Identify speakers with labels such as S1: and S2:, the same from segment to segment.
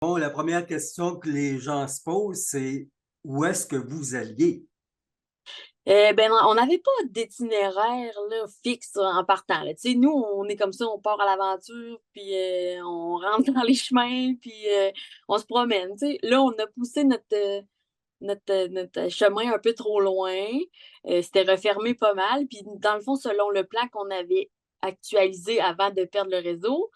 S1: Bon, la première question que les gens se posent, c'est où est-ce que vous alliez?
S2: Ben, on n'avait pas d'itinéraire là, fixe en partant. Là. Tu sais, nous, on est comme ça, on part à l'aventure, puis on rentre dans les chemins, puis on se promène. Tu sais. Là, on a poussé notre chemin un peu trop loin. C'était refermé pas mal. Puis dans le fond, selon le plan qu'on avait actualisé avant de perdre le réseau,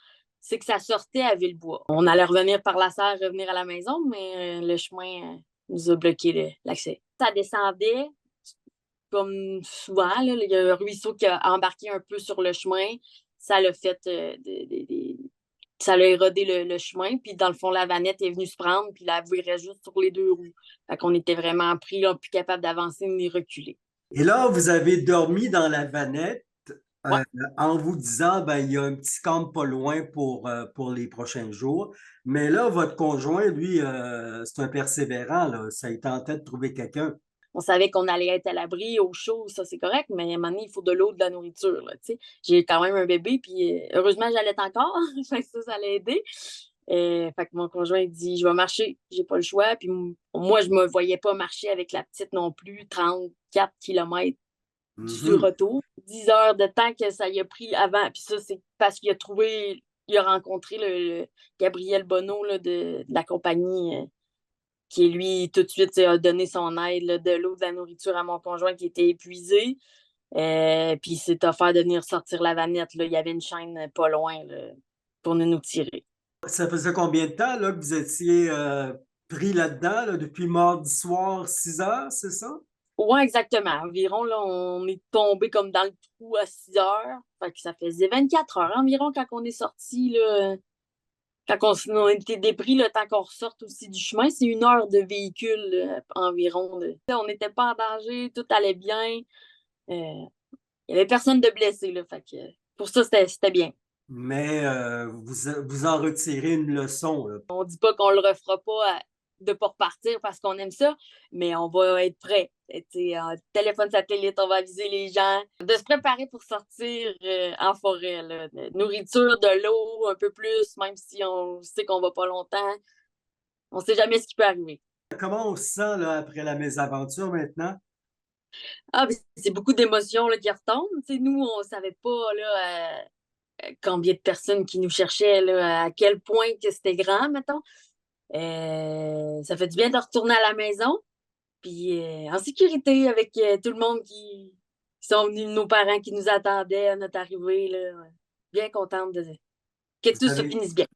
S2: c'est que ça sortait à Villebois. On allait revenir par la serre, revenir à la maison, mais le chemin nous a bloqué l'accès. Ça descendait comme souvent, là, il y a un ruisseau qui a embarqué un peu sur le chemin. Ça l'a fait ça l'a érodé le chemin. Puis dans le fond, la vanette est venue se prendre, puis la virait juste sur les deux roues. Fait qu'on était vraiment pris, là, plus capable d'avancer ni reculer.
S1: Et là, vous avez dormi dans la vanette
S2: Ouais.
S1: euh, en vous disant, ben, il y a un petit camp pas loin pour les prochains jours. Mais là, votre conjoint, lui, c'est un persévérant, là. Ça il tentait de trouver quelqu'un.
S2: On savait qu'on allait être à l'abri, au chaud, ça c'est correct, mais à un moment donné, il faut de l'eau, de la nourriture. Là, tu sais. J'ai quand même un bébé, puis heureusement, j'allais encore. Fait que ça l'a aidé. Fait que mon conjoint il dit je vais marcher, j'ai pas le choix. Puis moi, je me voyais pas marcher avec la petite non plus, 34 kilomètres du
S1: Mhm.
S2: retour. 10 heures de temps que ça y a pris avant. Puis ça, c'est parce il a rencontré le Gabriel Bonneau là, de la compagnie qui, lui, tout de suite, a donné son aide, là, de l'eau, de la nourriture à mon conjoint qui était épuisé. Puis il s'est offert de venir sortir la vanette. Là. Il y avait une chaîne pas loin là, pour nous tirer.
S1: Ça faisait combien de temps là, que vous étiez pris là-dedans, là, depuis mardi soir, 6 heures, c'est ça?
S2: Ouais, exactement. Environ, là, on est tombé comme dans le trou à 6 heures. Fait que ça faisait 24 heures environ quand on est sorti, là. Quand on était dépris, le temps qu'on ressorte aussi du chemin, c'est 1 heure de véhicule environ. Là. On n'était pas en danger, tout allait bien. Il n'y avait personne de blessé, là. Fait que, pour ça, c'était bien.
S1: Mais vous en retirez une leçon, là.
S2: On dit pas qu'on le refera pas de pas repartir parce qu'on aime ça, mais on va être prêt. Téléphone satellite, on va aviser les gens de se préparer pour sortir en forêt. Là. De nourriture, de l'eau, un peu plus, même si on sait qu'on va pas longtemps. On sait jamais ce qui peut arriver.
S1: Comment on se sent là, après la mésaventure maintenant?
S2: Ah, ben, c'est beaucoup d'émotions là, qui retombent. T'sais, nous, on savait pas là, combien de personnes qui nous cherchaient, là, à quel point que c'était grand, mettons. Ça fait du bien de retourner à la maison, puis en sécurité avec tout le monde qui sont venus, nos parents qui nous attendaient à notre arrivée. Là. Bien contente que
S1: Vous
S2: tout se
S1: avez,
S2: finisse bien.